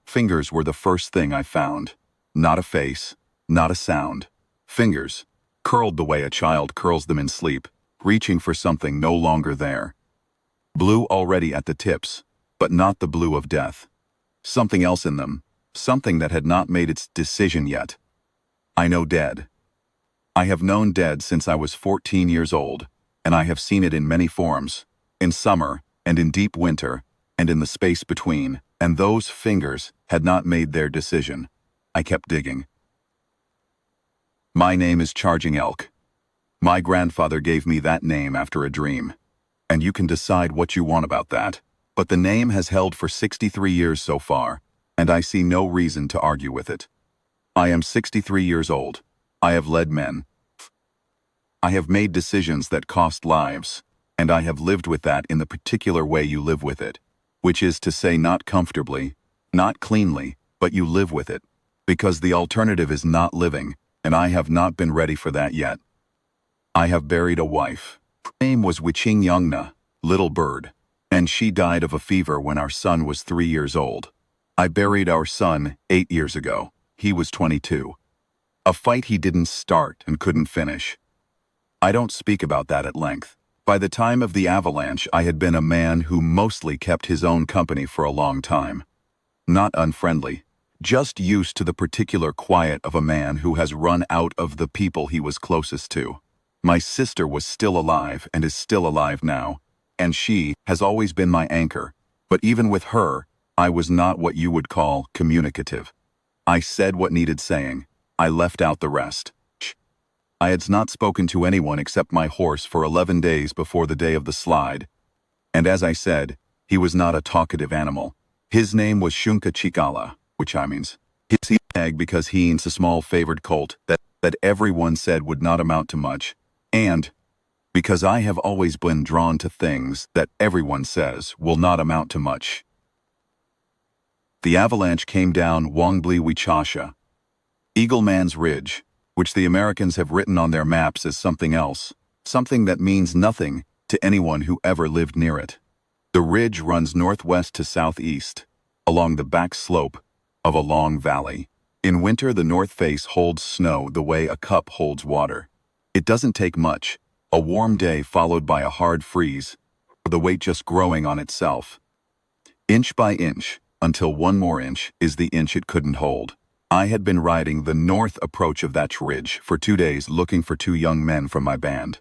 Fingers were the first thing I found. Not a face, not a sound. Fingers, curled the way a child curls them in sleep, reaching for something no longer there. Blue already at the tips, but not the blue of death. Something else in them, something that had not made its decision yet. I know dead. I have known dead since I was 14 years old, and I have seen it in many forms, in summer and in deep winter, and in the space between, and those fingers had not made their decision. I kept digging. My name is Charging Elk. My grandfather gave me that name after a dream. And you can decide what you want about that, but the name has held for 63 years so far, and I see no reason to argue with it. I am 63 years old. I have led men. I have made decisions that cost lives, and I have lived with that in the particular way you live with it, which is to say not comfortably, not cleanly, but you live with it, because the alternative is not living, and I have not been ready for that yet. I have buried a wife. Her name was Wiching Youngna, Little Bird, and she died of a fever when our son was 3 years old. I buried our son 8 years ago. He was 22. A fight he didn't start and couldn't finish. I don't speak about that at length. By the time of the Avalanche, I had been a man who mostly kept his own company for a long time. Not unfriendly, just used to the particular quiet of a man who has run out of the people he was closest to. My sister was still alive and is still alive now, and she has always been my anchor, but even with her, I was not what you would call communicative. I said what needed saying. I left out the rest. I had not spoken to anyone except my horse for 11 days before the day of the slide, and as I said, he was not a talkative animal. His name was Shunka Chikala, which means his tag because he's a small favored colt that everyone said would not amount to much, and because I have always been drawn to things that everyone says will not amount to much. The avalanche came down Wongbli Wichasha, Eagle Man's Ridge, which the Americans have written on their maps as something else, something that means nothing to anyone who ever lived near it. The ridge runs northwest to southeast, along the back slope of a long valley. In winter, the north face holds snow the way a cup holds water. It doesn't take much, a warm day followed by a hard freeze, or the weight just growing on itself. Inch by inch, until one more inch is the inch it couldn't hold. I had been riding the north approach of that ridge for 2 days looking for 2 young men from my band.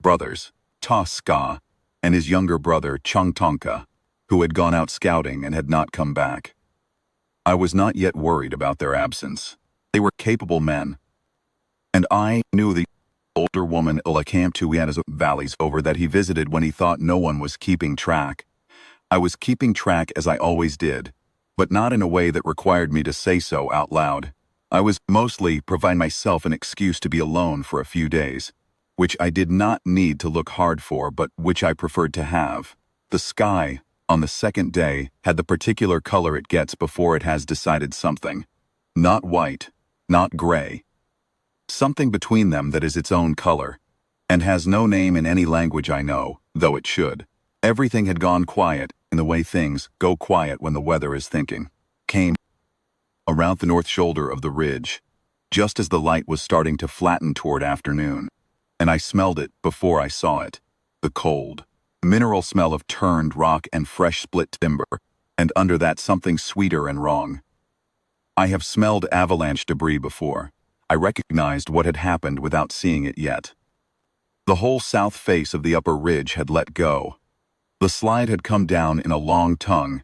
Brothers, Ta Ska, and his younger brother Chung Tonka, who had gone out scouting and had not come back. I was not yet worried about their absence. They were capable men. And I knew the older woman Illa camped who he had his valleys over that he visited when he thought no one was keeping track. I was keeping track as I always did, but not in a way that required me to say so out loud. I was mostly providing myself an excuse to be alone for a few days, which I did not need to look hard for, but which I preferred to have. The sky, on the second day, had the particular color it gets before it has decided something. Not white, not gray. Something between them that is its own color, and has no name in any language I know, though it should. Everything had gone quiet, in the way things go quiet when the weather is thinking. Came around the north shoulder of the ridge, just as the light was starting to flatten toward afternoon, and I smelled it before I saw it. The cold, mineral smell of turned rock and fresh split timber, and under that something sweeter and wrong. I have smelled avalanche debris before. I recognized what had happened without seeing it yet. The whole south face of the upper ridge had let go. The slide had come down in a long tongue,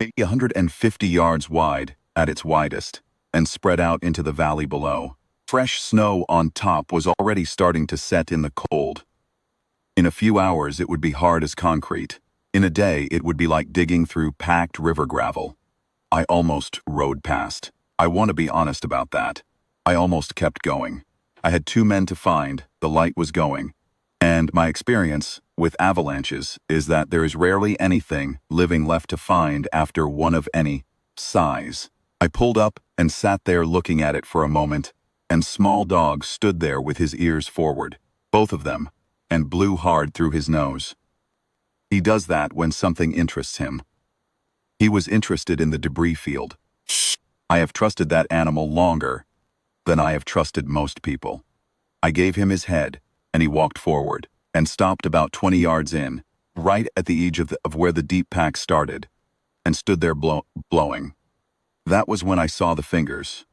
maybe 150 yards wide at its widest, and spread out into the valley below. Fresh snow on top was already starting to set in the cold. In a few hours it would be hard as concrete. In a day it would be like digging through packed river gravel. I almost rode past. I want to be honest about that. I almost kept going. I had 2 men to find, the light was going. And my experience with avalanches is that there is rarely anything living left to find after one of any size. I pulled up and sat there looking at it for a moment, and Small Dog stood there with his ears forward, both of them, and blew hard through his nose. He does that when something interests him. He was interested in the debris field, I have trusted that animal longer than I have trusted most people. I gave him his head, and he walked forward, and stopped about 20 yards in, right at the edge of where the deep pack started, and stood there blowing. That was when I saw the fingers.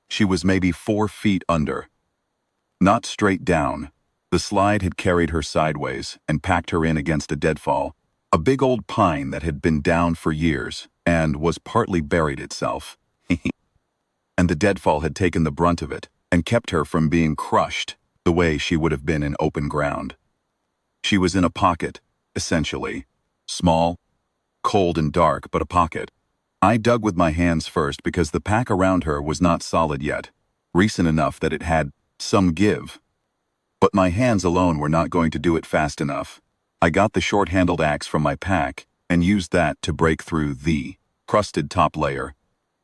She was maybe 4 feet under. Not straight down. The slide had carried her sideways and packed her in against a deadfall, a big old pine that had been down for years and was partly buried itself. And the deadfall had taken the brunt of it and kept her from being crushed the way she would have been in open ground. She was in a pocket, essentially. Small, cold and dark, but a pocket. I dug with my hands first because the pack around her was not solid yet, recent enough that it had some give. But my hands alone were not going to do it fast enough. I got the short-handled axe from my pack and used that to break through the crusted top layer.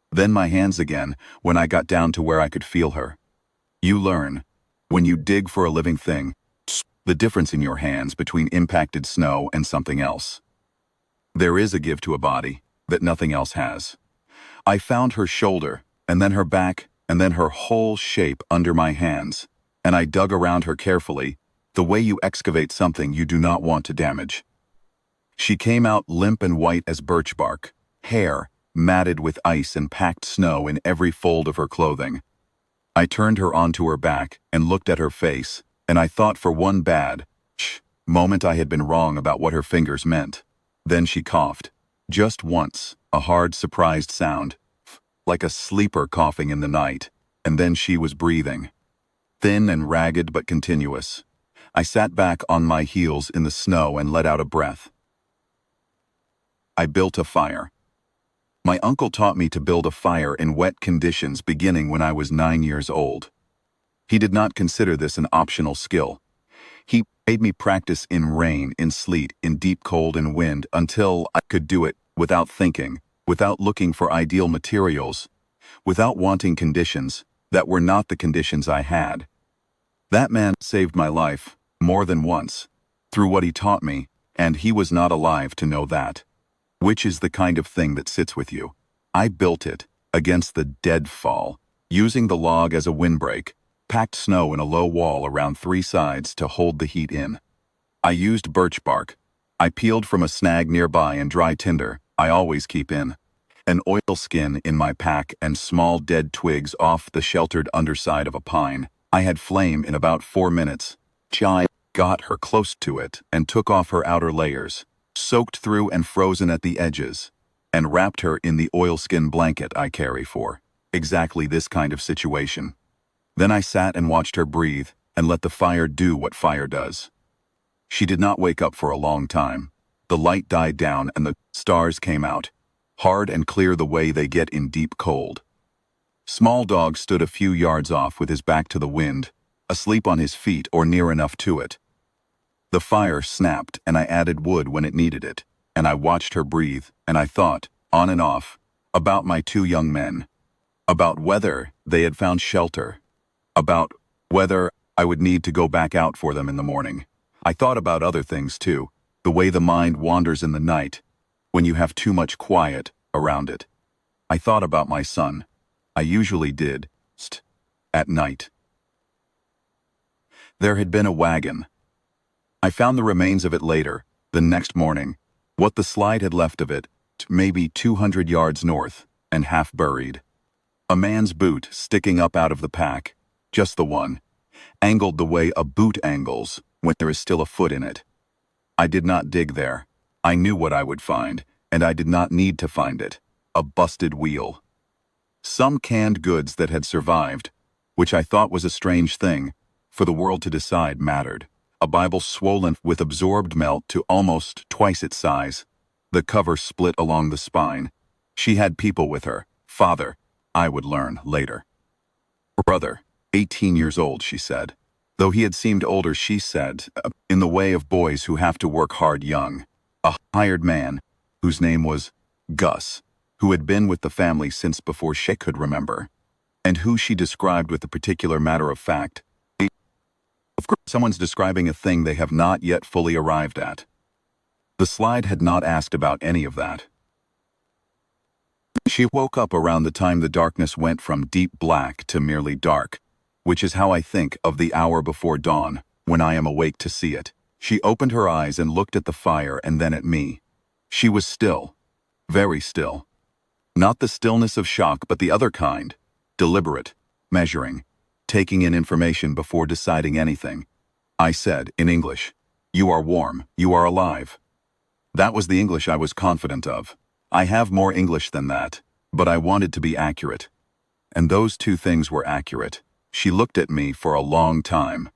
Then my hands again when I got down to where I could feel her. You learn, when you dig for a living thing, the difference in your hands between impacted snow and something else. There is a give to a body that nothing else has. I found her shoulder, and then her back, and then her whole shape under my hands, and I dug around her carefully, the way you excavate something you do not want to damage. She came out limp and white as birch bark, hair matted with ice and packed snow in every fold of her clothing. I turned her onto her back and looked at her face, and I thought for one bad moment I had been wrong about what her fingers meant. Then she coughed. Just once, a hard, surprised sound, like a sleeper coughing in the night, and then she was breathing. Thin and ragged but continuous. I sat back on my heels in the snow and let out a breath. I built a fire. My uncle taught me to build a fire in wet conditions beginning when I was 9 years old. He did not consider this an optional skill. He made me practice in rain, in sleet, in deep cold and wind until I could do it without thinking, without looking for ideal materials, without wanting conditions that were not the conditions I had. That man saved my life more than once through what he taught me, and he was not alive to know that. Which is the kind of thing that sits with you. I built it against the deadfall, using the log as a windbreak, packed snow in a low wall around 3 sides to hold the heat in. I used birch bark. I peeled from a snag nearby and dry tinder I always keep in, an oilskin in my pack and small dead twigs off the sheltered underside of a pine. I had flame in about 4 minutes. I got her close to it and took off her outer layers, soaked through and frozen at the edges, and wrapped her in the oilskin blanket I carry for exactly this kind of situation. Then I sat and watched her breathe and let the fire do what fire does. She did not wake up for a long time. The light died down and the stars came out, hard and clear the way they get in deep cold. Small Dog stood a few yards off with his back to the wind, asleep on his feet or near enough to it. The fire snapped and I added wood when it needed it, and I watched her breathe, and I thought, on and off, about my 2 young men, about whether they had found shelter, about whether I would need to go back out for them in the morning. I thought about other things too, the way the mind wanders in the night, when you have too much quiet around it. I thought about my son. I usually did, at night. There had been a wagon. I found the remains of it later, the next morning, what the slide had left of it, maybe 200 yards north, and half buried. A man's boot sticking up out of the pack, just the one, angled the way a boot angles when there is still a foot in it. I did not dig there. I knew what I would find, and I did not need to find it, a busted wheel. Some canned goods that had survived, which I thought was a strange thing, for the world to decide mattered. A Bible swollen with absorbed melt to almost twice its size. The cover split along the spine. She had people with her. Father, I would learn later. Brother, 18 years old, she said. Though he had seemed older, she said, in the way of boys who have to work hard young. A hired man, whose name was Gus, who had been with the family since before she could remember, and who she described with a particular matter of fact. Of course, someone's describing a thing they have not yet fully arrived at. The slide had not asked about any of that. She woke up around the time the darkness went from deep black to merely dark, which is how I think of the hour before dawn, when I am awake to see it. She opened her eyes and looked at the fire and then at me. She was still, very still. Not the stillness of shock, but the other kind, deliberate, measuring, taking in information before deciding anything. I said, in English, "You are warm, you are alive." That was the English I was confident of. I have more English than that, but I wanted to be accurate. And those two things were accurate. She looked at me for a long time.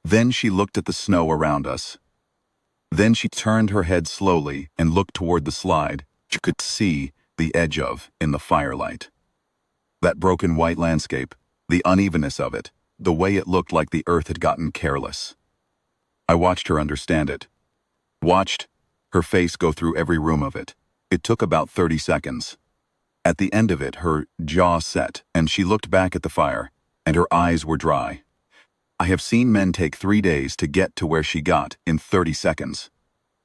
Then she looked at the snow around us. Then she turned her head slowly and looked toward the slide she could see the edge of in the firelight. That broken white landscape, the unevenness of it, the way it looked like the earth had gotten careless. I watched her understand it. Watched her face go through every room of it. It took about 30 seconds. At the end of it, her jaw set, and she looked back at the fire, and her eyes were dry. I have seen men take 3 days to get to where she got in 30 seconds.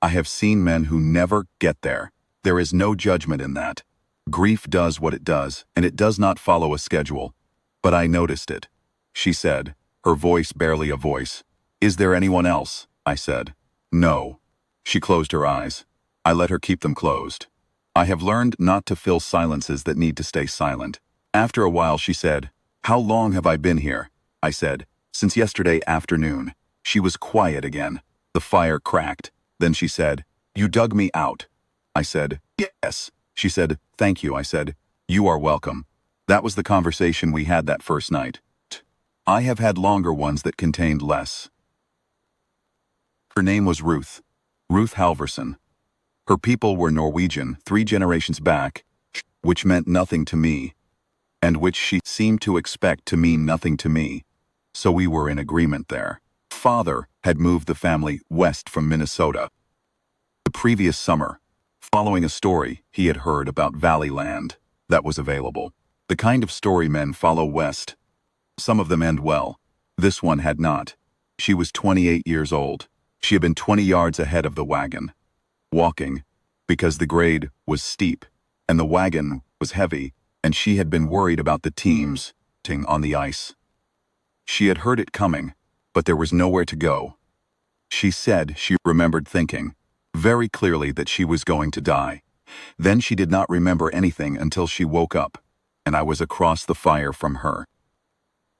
I have seen men who never get there. There is no judgment in that. Grief does what it does, and it does not follow a schedule. But I noticed it. She said, her voice barely a voice. "Is there anyone else?" I said. "No." She closed her eyes. I let her keep them closed. I have learned not to fill silences that need to stay silent. After a while she said, "How long have I been here?" I said, "Since yesterday afternoon." She was quiet again. The fire cracked. Then she said, "You dug me out." I said, "Yes." She said, "Thank you." I said, "You are welcome." That was the conversation we had that first night. I have had longer ones that contained less. Her name was Ruth. Ruth Halverson. Her people were Norwegian 3 generations back, which meant nothing to me, and which she seemed to expect to mean nothing to me. So we were in agreement there. Father had moved the family west from Minnesota the previous summer, following a story he had heard about valley land that was available. The kind of story men follow west. Some of them end well. This one had not. She was 28 years old. She had been 20 yards ahead of the wagon, walking, because the grade was steep, and the wagon was heavy, and she had been worried about the teams on the ice. She had heard it coming, but there was nowhere to go. She said she remembered thinking, very clearly, that she was going to die. Then she did not remember anything until she woke up, and I was across the fire from her.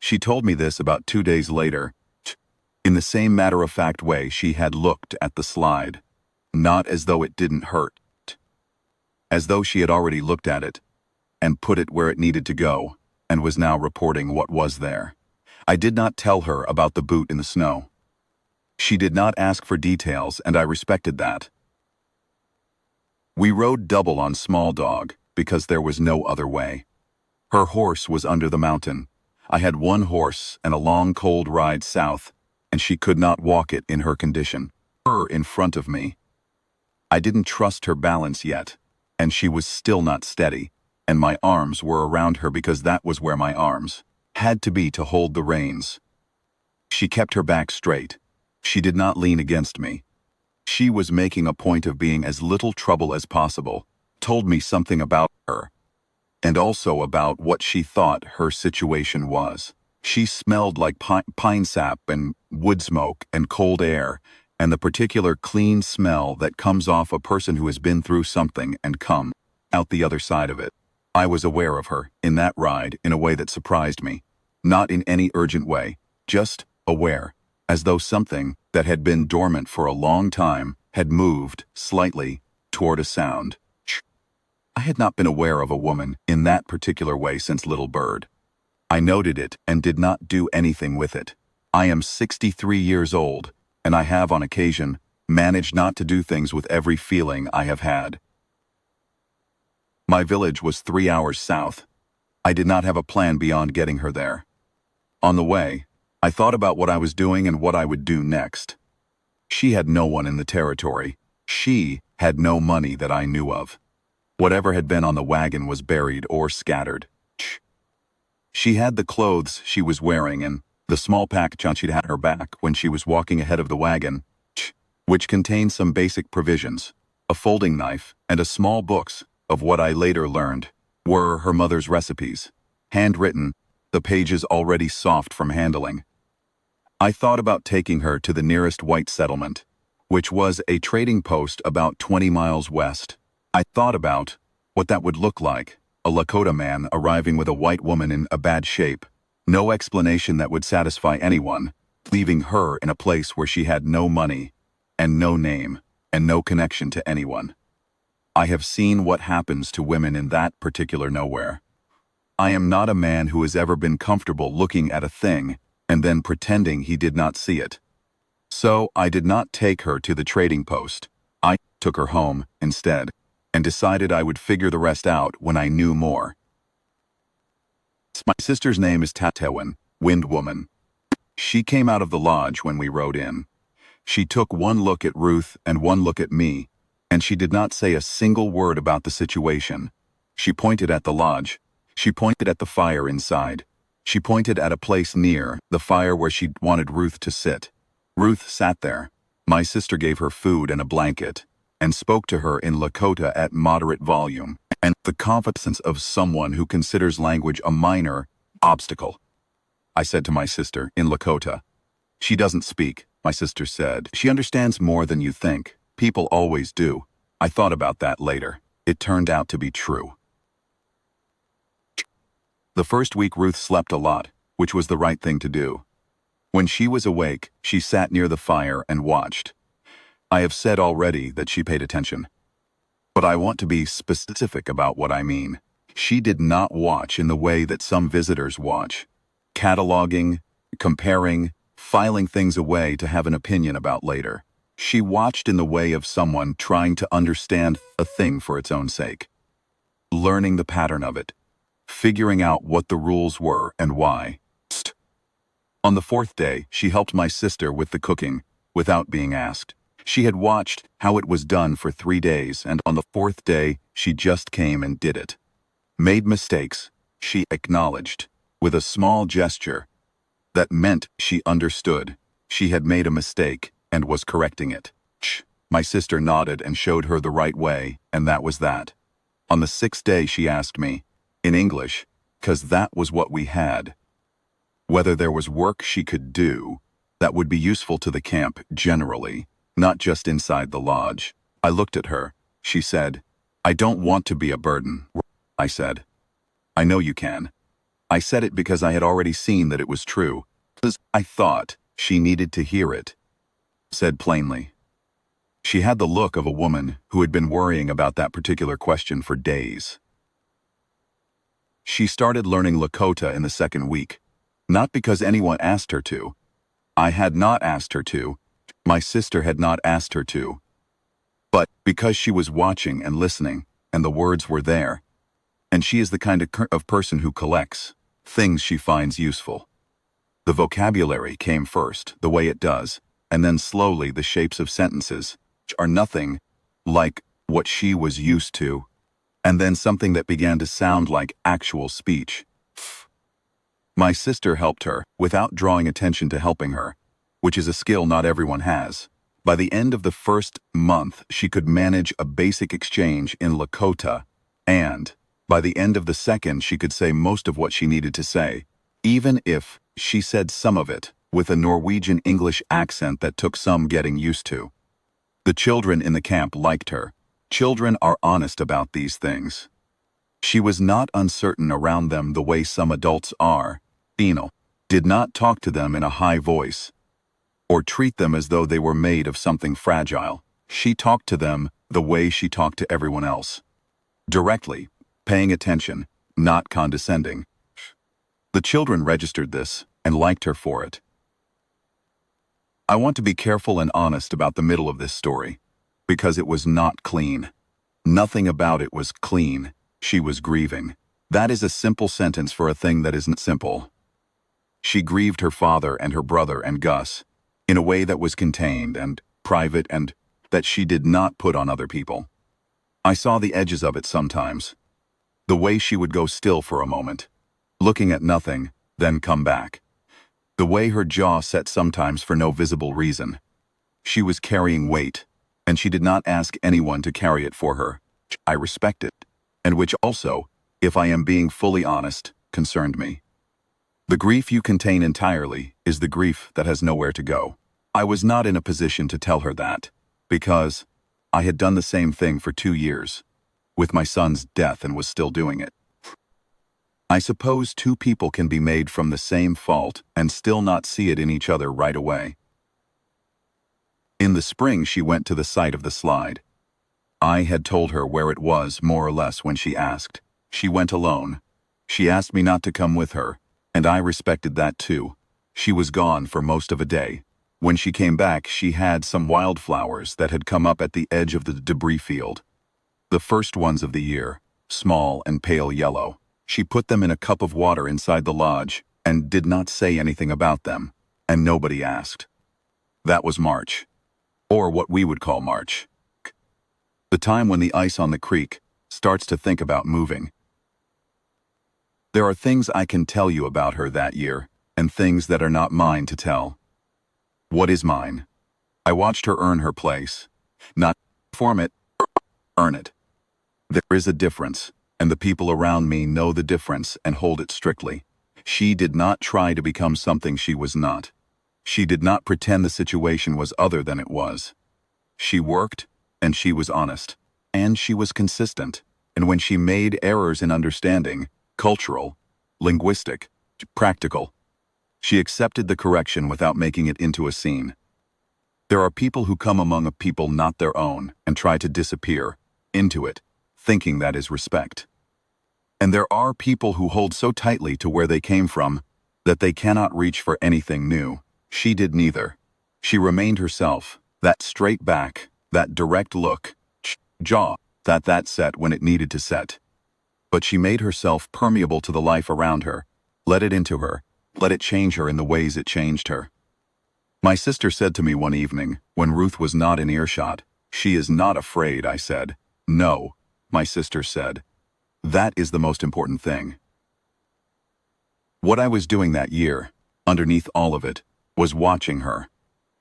She told me this about 2 days later. In the same matter-of-fact way she had looked at the slide, not as though it didn't hurt, as though she had already looked at it and put it where it needed to go and was now reporting what was there. I did not tell her about the boot in the snow. She did not ask for details, and I respected that. We rode double on Small Dog because there was no other way. Her horse was under the mountain. I had one horse and a long cold ride south, and she could not walk it in her condition. Her in front of me. I didn't trust her balance yet, and she was still not steady, and my arms were around her because that was where my arms had to be to hold the reins. She kept her back straight. She did not lean against me. She was making a point of being as little trouble as possible, told me something about her, and also about what she thought her situation was. She smelled like pine sap and wood smoke and cold air, and the particular clean smell that comes off a person who has been through something and come out the other side of it. I was aware of her in that ride in a way that surprised me, not in any urgent way, just aware, as though something that had been dormant for a long time had moved slightly toward a sound. I had not been aware of a woman in that particular way since Little Bird. I noted it and did not do anything with it. I am 63 years old, and I have on occasion managed not to do things with every feeling I have had. My village was 3 hours south. I did not have a plan beyond getting her there. On the way, I thought about what I was doing and what I would do next. She had no one in the territory. She had no money that I knew of. Whatever had been on the wagon was buried or scattered. She had the clothes she was wearing and the small package she'd had her back when she was walking ahead of the wagon, which contained some basic provisions, a folding knife, and a small box of what I later learned were her mother's recipes. Handwritten, the pages already soft from handling. I thought about taking her to the nearest white settlement, which was a trading post about 20 miles west. I thought about what that would look like, a Lakota man arriving with a white woman in a bad shape. No explanation that would satisfy anyone, leaving her in a place where she had no money, and no name, and no connection to anyone. I have seen what happens to women in that particular nowhere. I am not a man who has ever been comfortable looking at a thing and then pretending he did not see it. So I did not take her to the trading post. I took her home instead, and decided I would figure the rest out when I knew more. My sister's name is Tatewin, Wind Woman. She came out of the lodge when we rode in. She took one look at Ruth and one look at me, and she did not say a single word about the situation. She pointed at the lodge. She pointed at the fire inside. She pointed at a place near the fire where she wanted Ruth to sit. Ruth sat there. My sister gave her food and a blanket, and spoke to her in Lakota at moderate volume, and the confidence of someone who considers language a minor obstacle. I said to my sister in Lakota. She doesn't speak, my sister said. She understands more than you think. People always do. I thought about that later. It turned out to be true. The first week Ruth slept a lot, which was the right thing to do. When she was awake, she sat near the fire and watched. I have said already that she paid attention. But I want to be specific about what I mean. She did not watch in the way that some visitors watch. Cataloging, comparing, filing things away to have an opinion about later. She watched in the way of someone trying to understand a thing for its own sake. Learning the pattern of it. Figuring out what the rules were and why. On the fourth day, she helped my sister with the cooking, without being asked. She had watched how it was done for 3 days, and on the fourth day, she just came and did it. Made mistakes, she acknowledged, with a small gesture. That meant she understood. She had made a mistake and was correcting it. My sister nodded and showed her the right way, and that was that. On the 6th day, she asked me, in English, 'cause that was what we had, whether there was work she could do that would be useful to the camp generally, not just inside the lodge. I looked at her. She said, "I don't want to be a burden." I said, "I know you can." I said it because I had already seen that it was true. I thought she needed to hear it. Said plainly. She had the look of a woman who had been worrying about that particular question for days. She started learning Lakota in the 2nd week, not because anyone asked her to. I had not asked her to. My sister had not asked her to. But because she was watching and listening, and the words were there. And she is the kind of person who collects things she finds useful. The vocabulary came first, the way it does, and then slowly the shapes of sentences, which are nothing like what she was used to, and then something that began to sound like actual speech. My sister helped her without drawing attention to helping her, which is a skill not everyone has. By the end of the 1st month, she could manage a basic exchange in Lakota, and by the end of the 2nd, she could say most of what she needed to say, even if she said some of it with a Norwegian English accent that took some getting used to. The children in the camp liked her. Children are honest about these things. She was not uncertain around them the way some adults are. Eno did not talk to them in a high voice, or treat them as though they were made of something fragile. She talked to them the way she talked to everyone else. Directly, paying attention, not condescending. The children registered this and liked her for it. I want to be careful and honest about the middle of this story, because it was not clean. Nothing about it was clean. She was grieving. That is a simple sentence for a thing that isn't simple. She grieved her father and her brother and Gus, in a way that was contained and private and that she did not put on other people. I saw the edges of it sometimes. The way she would go still for a moment, looking at nothing, then come back. The way her jaw set sometimes for no visible reason. She was carrying weight, and she did not ask anyone to carry it for her, which I respected, and which also if I am being fully honest, concerned me. The grief you contain entirely is the grief that has nowhere to go. I was not in a position to tell her that, because I had done the same thing for 2 years, with my son's death, and was still doing it. I suppose two people can be made from the same fault and still not see it in each other right away. In the spring, she went to the site of the slide. I had told her where it was, more or less, when she asked. She went alone. She asked me not to come with her, and I respected that too. She was gone for most of a day. When she came back, she had some wildflowers that had come up at the edge of the debris field. The first ones of the year, small and pale yellow. She put them in a cup of water inside the lodge and did not say anything about them, and nobody asked. That was March, or what we would call March. The time when the ice on the creek starts to think about moving. There are things I can tell you about her that year, and things that are not mine to tell. What is mine? I watched her earn her place. Not form it, earn it. There is a difference, and the people around me know the difference and hold it strictly. She did not try to become something she was not. She did not pretend the situation was other than it was. She worked, and she was honest, and she was consistent, and when she made errors in understanding, cultural, linguistic, practical, she accepted the correction without making it into a scene. There are people who come among a people not their own and try to disappear into it, thinking that is respect. And there are people who hold so tightly to where they came from that they cannot reach for anything new. She did neither. She remained herself, that straight back, that direct look, jaw, that set when it needed to set. But she made herself permeable to the life around her, let it into her, let it change her in the ways it changed her. My sister said to me one evening, when Ruth was not in earshot, "She is not afraid," I said. "No," my sister said. "That is the most important thing." What I was doing that year, underneath all of it, was watching her,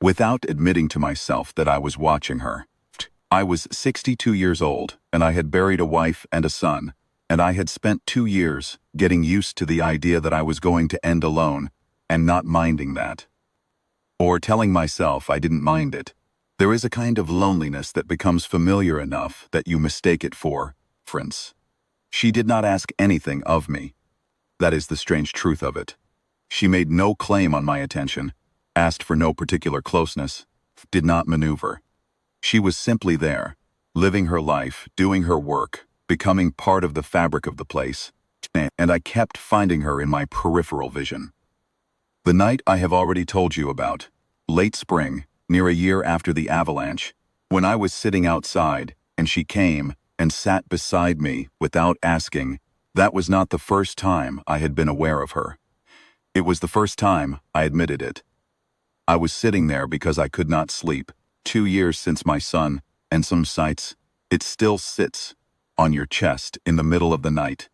without admitting to myself that I was watching her. I was 62 years old, and I had buried a wife and a son, and I had spent 2 years getting used to the idea that I was going to end alone, and not minding that. Or telling myself I didn't mind it. There is a kind of loneliness that becomes familiar enough that you mistake it for difference. She did not ask anything of me. That is the strange truth of it. She made no claim on my attention, asked for no particular closeness, did not maneuver. She was simply there, living her life, doing her work, becoming part of the fabric of the place, and I kept finding her in my peripheral vision. The night I have already told you about, late spring, near a year after the avalanche, when I was sitting outside and she came and sat beside me without asking, that was not the first time I had been aware of her. It was the first time I admitted it. I was sitting there because I could not sleep. 2 years since my son, and some sights, it still sits on your chest in the middle of the night,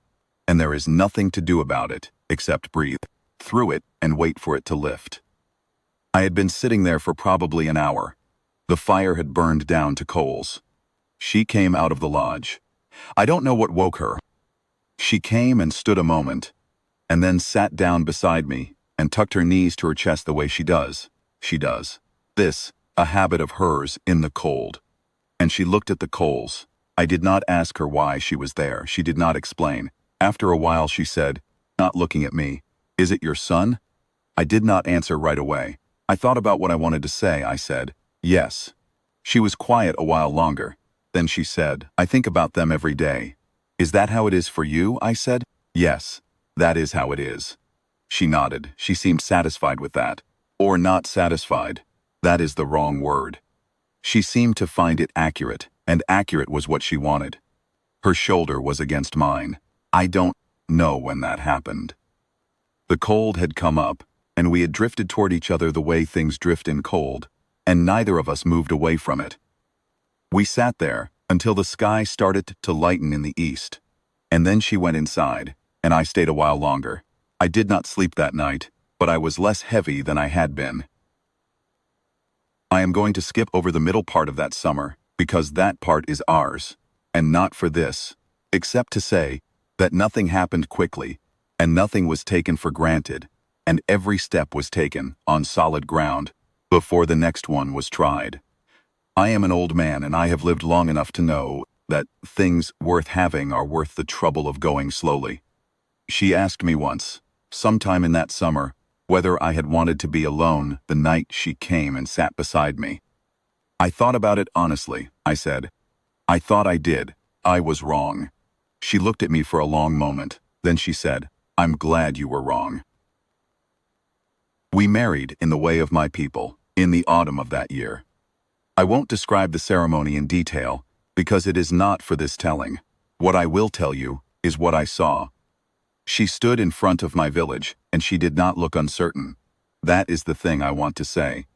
and there is nothing to do about it except breathe through it and wait for it to lift. I had been sitting there for probably an hour. The fire had burned down to coals. She came out of the lodge. I don't know what woke her. She came and stood a moment, and then sat down beside me and tucked her knees to her chest the way she does. She does. This, a habit of hers in the cold. And she looked at the coals. I did not ask her why she was there. She did not explain. After a while she said, not looking at me, "Is it your son?" I did not answer right away. I thought about what I wanted to say. I said, "Yes." She was quiet a while longer. Then she said, "I think about them every day." "Is that how it is for you?" I said. "Yes, that is how it is." She nodded. She seemed satisfied with that. Or not satisfied. That is the wrong word. She seemed to find it accurate, and accurate was what she wanted. Her shoulder was against mine. I don't know when that happened. The cold had come up, and we had drifted toward each other the way things drift in cold, and neither of us moved away from it. We sat there until the sky started to lighten in the east, and then she went inside, and I stayed a while longer. I did not sleep that night, but I was less heavy than I had been. I am going to skip over the middle part of that summer, because that part is ours, and not for this, except to say, that nothing happened quickly, and nothing was taken for granted, and every step was taken on solid ground before the next one was tried. I am an old man, and I have lived long enough to know that things worth having are worth the trouble of going slowly. She asked me once, sometime in that summer, whether I had wanted to be alone the night she came and sat beside me. I thought about it honestly, I said. I thought I did. I was wrong. She looked at me for a long moment. Then she said, I'm glad you were wrong. We married in the way of my people, in the autumn of that year. I won't describe the ceremony in detail, because it is not for this telling. What I will tell you is what I saw. She stood in front of my village, and she did not look uncertain. That is the thing I want to say.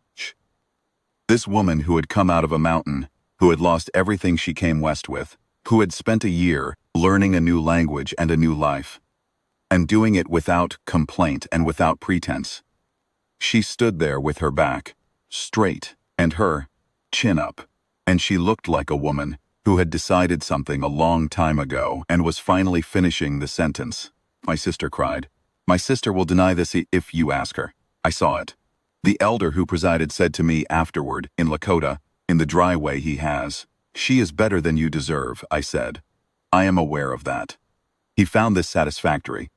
This woman who had come out of a mountain, who had lost everything she came west with, who had spent a year learning a new language and a new life, and doing it without complaint and without pretense. She stood there with her back straight and her chin up, and she looked like a woman who had decided something a long time ago and was finally finishing the sentence. My sister cried. My sister will deny this if you ask her. I saw it. The elder who presided said to me afterward, in Lakota, in the dry way he has, she is better than you deserve, I said. I am aware of that. He found this satisfactory.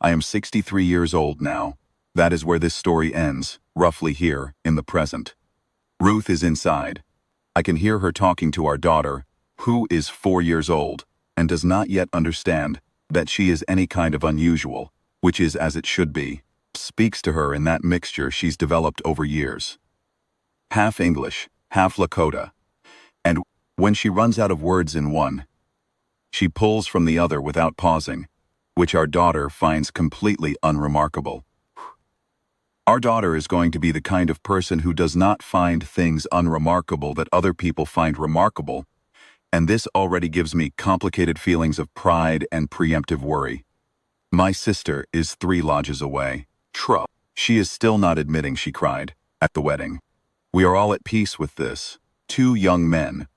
I am 63 years old now. That is where this story ends, roughly here, in the present. Ruth is inside. I can hear her talking to our daughter, who is 4 years old, and does not yet understand that she is any kind of unusual, which is as it should be, speaks to her in that mixture she's developed over years. Half English, half Lakota. And when she runs out of words in one, she pulls from the other without pausing, which our daughter finds completely unremarkable. Our daughter is going to be the kind of person who does not find things unremarkable that other people find remarkable, and this already gives me complicated feelings of pride and preemptive worry. My sister is 3 lodges away. She is still not admitting she cried at the wedding. We are all at peace with this. 2 young men,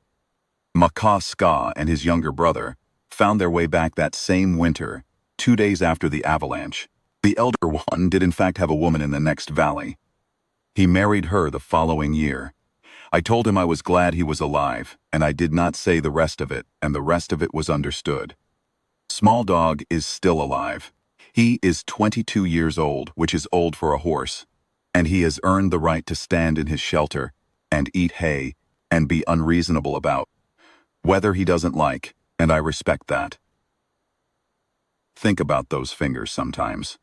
Maka Ska and his younger brother, found their way back that same winter, 2 days after the avalanche. The elder one did in fact have a woman in the next valley. He married her the following year. I told him I was glad he was alive, and I did not say the rest of it, and the rest of it was understood. Small Dog is still alive. He is 22 years old, which is old for a horse, and he has earned the right to stand in his shelter and eat hay and be unreasonable about whether he doesn't like, and I respect that. Think about those fingers sometimes.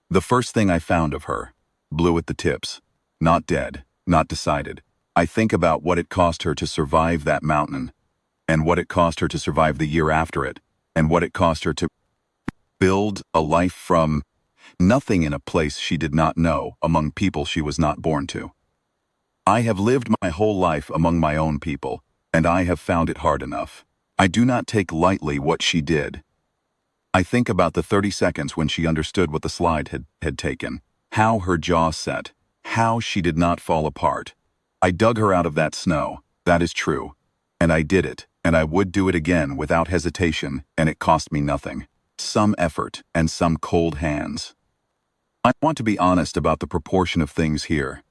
The first thing I found of her, blue at the tips, not dead, not decided. I think about what it cost her to survive that mountain, and what it cost her to survive the year after it, and what it cost her to build a life from nothing in a place she did not know, among people she was not born to. I have lived my whole life among my own people, and I have found it hard enough. I do not take lightly what she did. I think about the 30 seconds when she understood what the slide had taken, how her jaw set, how she did not fall apart. I dug her out of that snow, that is true, and I did it, and I would do it again without hesitation, and it cost me nothing. Some effort and some cold hands. I want to be honest about the proportion of things here.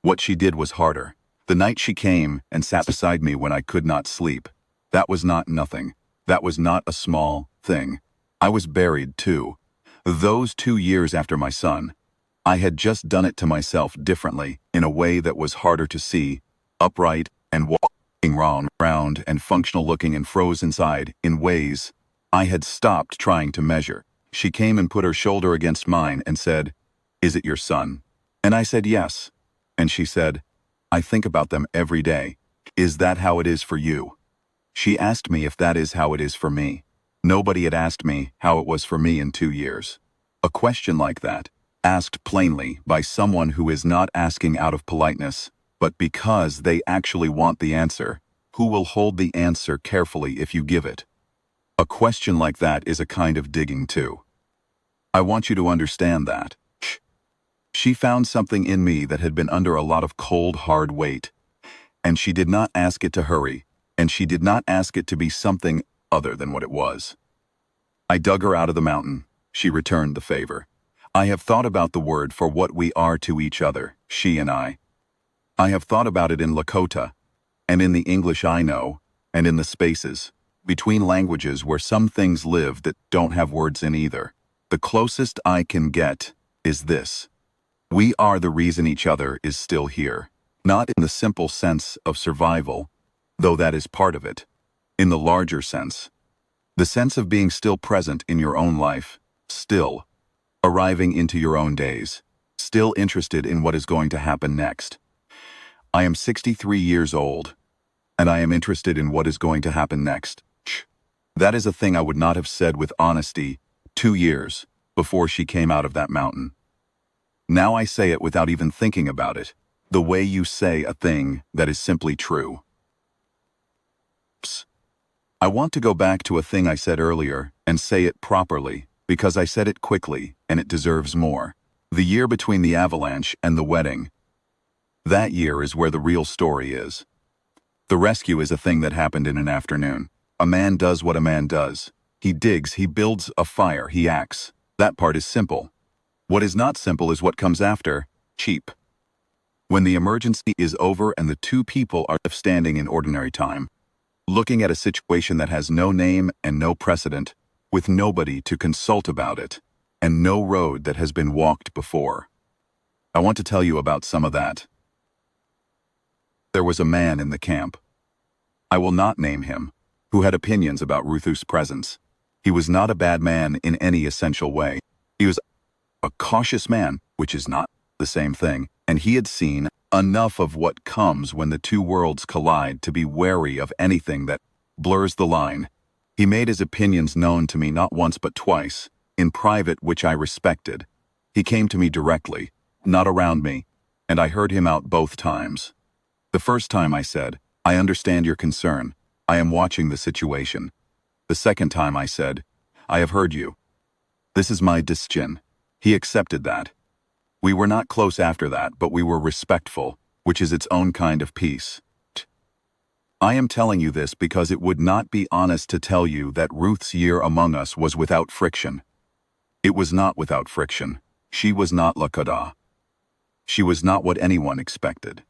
What she did was harder. The night she came and sat beside me when I could not sleep, that was not nothing. That was not a small thing. I was buried too. Those 2 years after my son, I had just done it to myself differently, in a way that was harder to see, upright and walking round and functional looking, and froze inside in ways I had stopped trying to measure. She came and put her shoulder against mine and said, "Is it your son?" And I said yes. And she said, "I think about them every day. Is that how it is for you?" She asked me if that is how it is for me. Nobody had asked me how it was for me in 2 years. A question like that, asked plainly by someone who is not asking out of politeness, but because they actually want the answer, who will hold the answer carefully if you give it. A question like that is a kind of digging too. I want you to understand that. She found something in me that had been under a lot of cold, hard weight, and she did not ask it to hurry, and she did not ask it to be something other than what it was. I dug her out of the mountain. She returned the favor. I have thought about the word for what we are to each other, she and I. I have thought about it in Lakota, and in the English I know, and in the spaces, between languages where some things live that don't have words in either. The closest I can get is this. We are the reason each other is still here. Not in the simple sense of survival, though that is part of it. In the larger sense. The sense of being still present in your own life, still arriving into your own days, still interested in what is going to happen next. I am 63 years old, and I am interested in what is going to happen next. That is a thing I would not have said with honesty 2 years before she came out of that mountain. Now I say it without even thinking about it, the way you say a thing that is simply true. I want to go back to a thing I said earlier and say it properly, because I said it quickly and it deserves more. The year between the avalanche and the wedding. That year is where the real story is. The rescue is a thing that happened in an afternoon. A man does what a man does. He digs, he builds a fire, he acts. That part is simple. What is not simple is what comes after, cheap. When the emergency is over and the two people are left standing in ordinary time, looking at a situation that has no name and no precedent, with nobody to consult about it, and no road that has been walked before. I want to tell you about some of that. There was a man in the camp. I will not name him, who had opinions about Ruth's presence. He was not a bad man in any essential way. He was a cautious man, which is not the same thing, and he had seen enough of what comes when the two worlds collide to be wary of anything that blurs the line. He made his opinions known to me not once but twice, in private, which I respected. He came to me directly, not around me, and I heard him out both times. The first time I said, I understand your concern. I am watching the situation. The second time I said, I have heard you. This is my decision. He accepted that. We were not close after that, but we were respectful, which is its own kind of peace. I am telling you this because it would not be honest to tell you that Ruth's year among us was without friction. It was not without friction. She was not Lakota. She was not what anyone expected.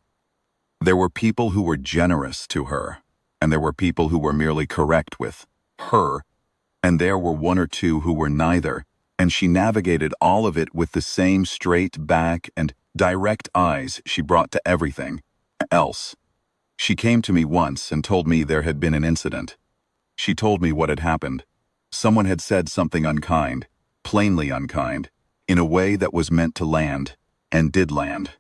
There were people who were generous to her, and there were people who were merely correct with her, and there were one or two who were neither, and she navigated all of it with the same straight back and direct eyes she brought to everything else. She came to me once and told me there had been an incident. She told me what had happened. Someone had said something unkind, plainly unkind, in a way that was meant to land, and did land.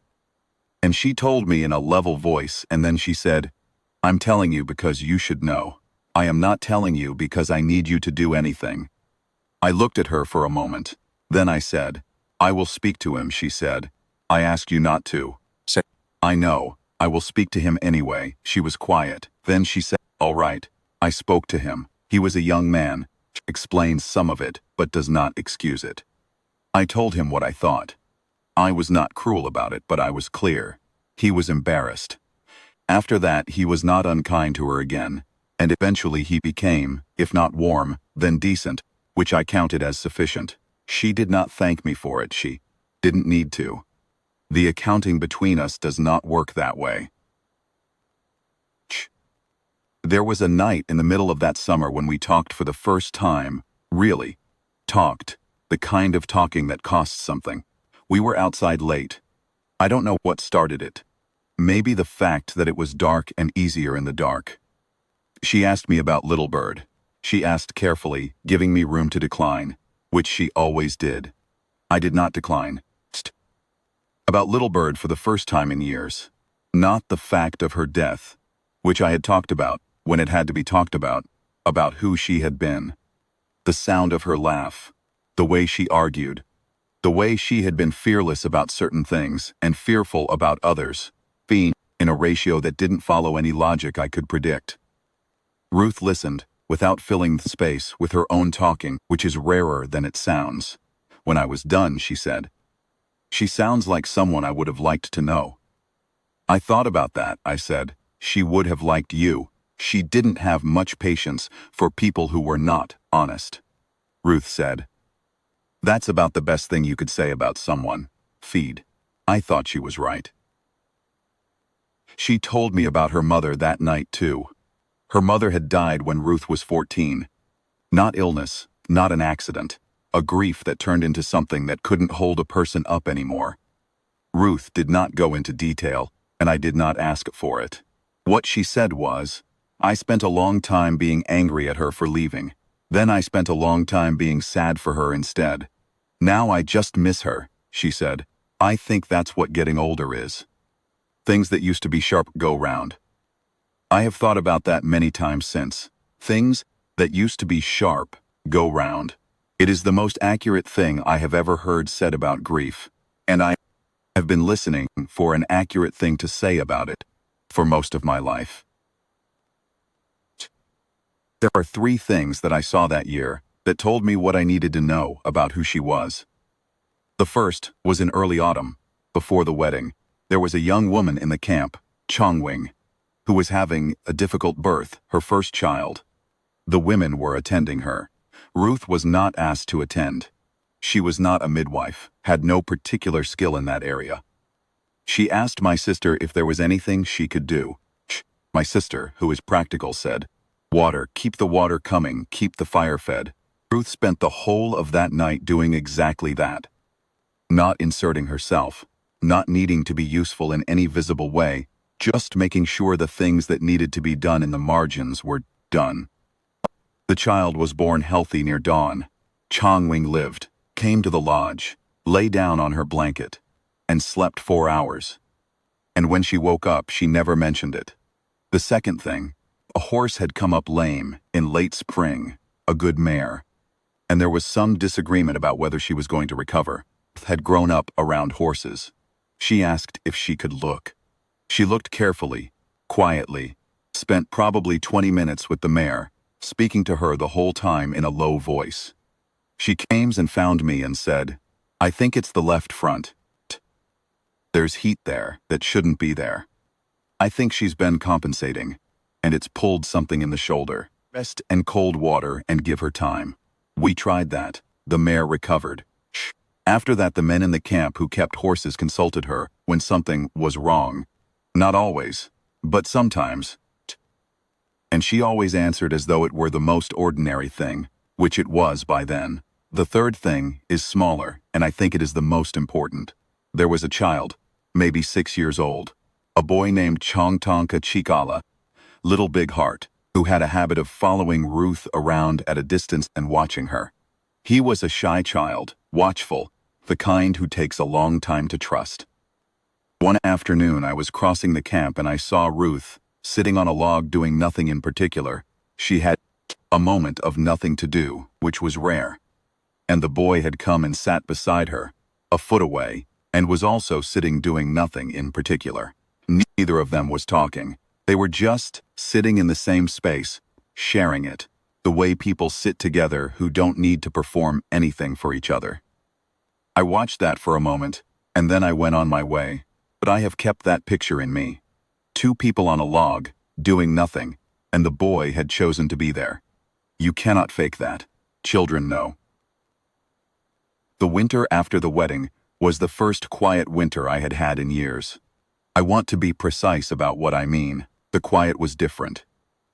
And she told me in a level voice, and then she said, I'm telling you because you should know. I am not telling you because I need you to do anything. I looked at her for a moment. Then I said, I will speak to him, she said. I asked you not to. Say, I know. I will speak to him anyway. She was quiet. Then she said, all right. I spoke to him. He was a young man. Explains some of it, but does not excuse it. I told him what I thought. I was not cruel about it, but I was clear. He was embarrassed. After that, he was not unkind to her again, and eventually he became, if not warm, then decent, which I counted as sufficient. She did not thank me for it. She didn't need to. The accounting between us does not work that way. There was a night in the middle of that summer when we talked for the first time, really. Talked, the kind of talking that costs something. We were outside late. I don't know what started it. Maybe the fact that it was dark and easier in the dark. She asked me about Little Bird. She asked carefully, giving me room to decline, which she always did. I did not decline. About Little Bird for the first time in years. Not the fact of her death, which I had talked about when it had to be talked about who she had been. The sound of her laugh, the way she argued, the way she had been fearless about certain things and fearful about others, being in a ratio that didn't follow any logic I could predict. Ruth listened, without filling the space with her own talking, which is rarer than it sounds. When I was done, she said, she sounds like someone I would have liked to know. I thought about that, I said. She would have liked you. She didn't have much patience for people who were not honest. Ruth said. That's about the best thing you could say about someone. Feed. I thought she was right. She told me about her mother that night too. Her mother had died when Ruth was 14. Not illness, not an accident. A grief that turned into something that couldn't hold a person up anymore. Ruth did not go into detail, and I did not ask for it. What she said was, I spent a long time being angry at her for leaving. Then I spent a long time being sad for her instead. Now I just miss her, she said. I think that's what getting older is. Things that used to be sharp go round. I have thought about that many times since. Things that used to be sharp go round. It is the most accurate thing I have ever heard said about grief, and I have been listening for an accurate thing to say about it for most of my life. There are 3 things that I saw that year that told me what I needed to know about who she was. The first was in early autumn, before the wedding. There was a young woman in the camp, Chongwing, who was having a difficult birth, her first child. The women were attending her. Ruth was not asked to attend. She was not a midwife, had no particular skill in that area. She asked my sister if there was anything she could do. My sister, who is practical, said, Water, keep the water coming, keep the fire fed. Ruth spent the whole of that night doing exactly that. Not inserting herself, not needing to be useful in any visible way, just making sure the things that needed to be done in the margins were done. The child was born healthy near dawn. Chongwing lived, came to the lodge, lay down on her blanket, and slept 4 hours. And when she woke up, she never mentioned it. The second thing, a horse had come up lame in late spring, a good mare, and there was some disagreement about whether she was going to recover. Had grown up around horses. She asked if she could look. She looked carefully, quietly, spent probably 20 minutes with the mare, speaking to her the whole time in a low voice. She came and found me and said, I think it's the left front. There's heat there that shouldn't be there. I think she's been compensating, and it's pulled something in the shoulder. Rest and cold water and give her time. We tried that. The mare recovered. After that, the men in the camp who kept horses consulted her when something was wrong. Not always, but sometimes. And she always answered as though it were the most ordinary thing, which it was by then. The third thing is smaller, and I think it is the most important. There was a child, maybe 6 years old, a boy named Chongtonka Chikala, Little Big Heart, who had a habit of following Ruth around at a distance and watching her. He was a shy child, watchful, the kind who takes a long time to trust. One afternoon I was crossing the camp and I saw Ruth, sitting on a log doing nothing in particular. She had a moment of nothing to do, which was rare. And the boy had come and sat beside her, a foot away, and was also sitting doing nothing in particular. Neither of them was talking. They were just sitting in the same space, sharing it, the way people sit together who don't need to perform anything for each other. I watched that for a moment, and then I went on my way, but I have kept that picture in me. 2 people on a log, doing nothing, and the boy had chosen to be there. You cannot fake that. Children know. The winter after the wedding was the first quiet winter I had had in years. I want to be precise about what I mean. The quiet was different.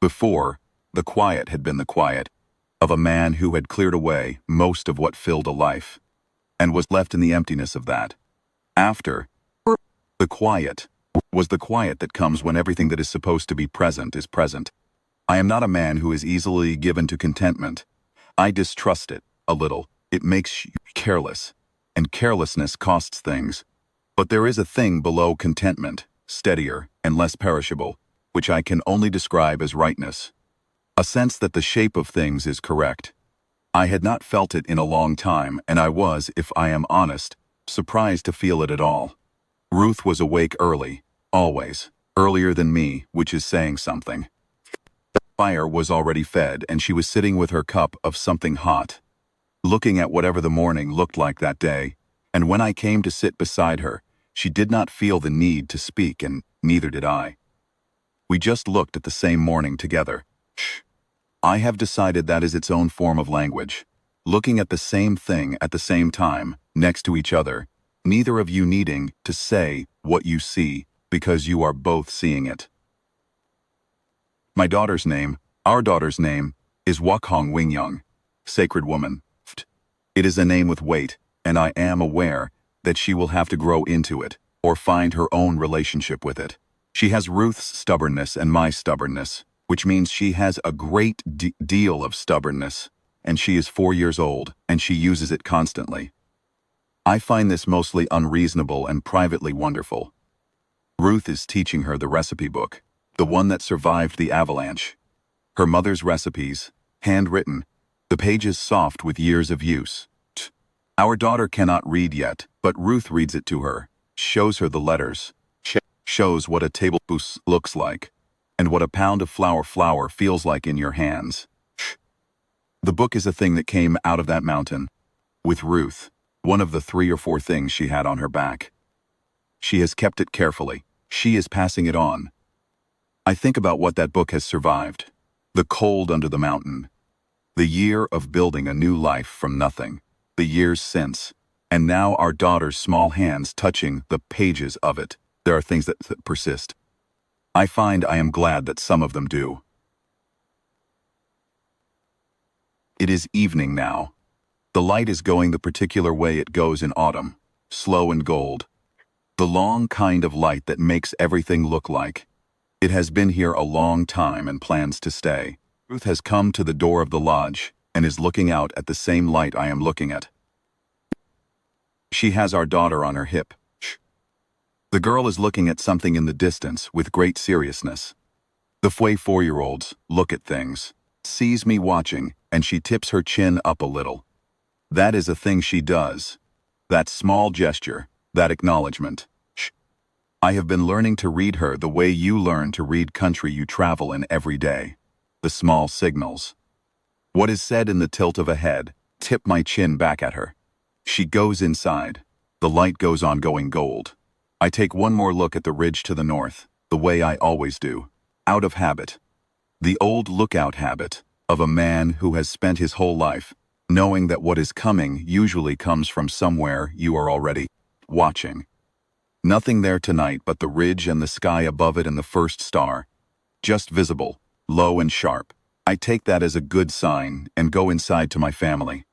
Before, the quiet had been the quiet of a man who had cleared away most of what filled a life, and was left in the emptiness of that. After, the quiet was the quiet that comes when everything that is supposed to be present is present. I am not a man who is easily given to contentment. I distrust it a little. It makes you careless, and carelessness costs things. But there is a thing below contentment, steadier and less perishable, which I can only describe as rightness. A sense that the shape of things is correct. I had not felt it in a long time, and I was, if I am honest, surprised to feel it at all. Ruth was awake early, always, earlier than me, which is saying something. The fire was already fed, and she was sitting with her cup of something hot, looking at whatever the morning looked like that day, and when I came to sit beside her, she did not feel the need to speak, and neither did I. We just looked at the same morning together. I have decided that is its own form of language. looking at the same thing at the same time, next to each other, neither of you needing to say what you see because you are both seeing it. My daughter's name, our daughter's name, is Wakhong Wingyang, sacred woman. It is a name with weight, and I am aware that she will have to grow into it or find her own relationship with it. She has Ruth's stubbornness and my stubbornness, which means she has a great deal of stubbornness, and she is 4 years old, and she uses it constantly. I find this mostly unreasonable and privately wonderful. Ruth is teaching her the recipe book, the one that survived the avalanche. Her mother's recipes, handwritten, the pages soft with years of use. Our daughter cannot read yet, but Ruth reads it to her, shows her the letters, shows what a tablespoon looks like, and what a pound of flour feels like in your hands. The book is a thing that came out of that mountain, with Ruth, one of the 3 or 4 things she had on her back. She has kept it carefully. She is passing it on. I think about what that book has survived. The cold under the mountain. The year of building a new life from nothing. The years since. And now our daughter's small hands touching the pages of it. There are things that persist. I find I am glad that some of them do. It is evening now. The light is going the particular way it goes in autumn, slow and gold. The long kind of light that makes everything look like. It has been here a long time and plans to stay. Ruth has come to the door of the lodge and is looking out at the same light I am looking at. She has our daughter on her hip. The girl is looking at something in the distance with great seriousness. The 4-year-olds look at things, sees me watching, and she tips her chin up a little. That is a thing she does. That small gesture, that acknowledgement. I have been learning to read her the way you learn to read country you travel in every day. The small signals. What is said in the tilt of a head, tip my chin back at her. She goes inside. The light goes on going gold. I take one more look at the ridge to the north, the way I always do. Out of habit. The old lookout habit of a man who has spent his whole life knowing that what is coming usually comes from somewhere you are already watching. Nothing there tonight but the ridge and the sky above it and the first star. Just visible, low and sharp. I take that as a good sign and go inside to my family.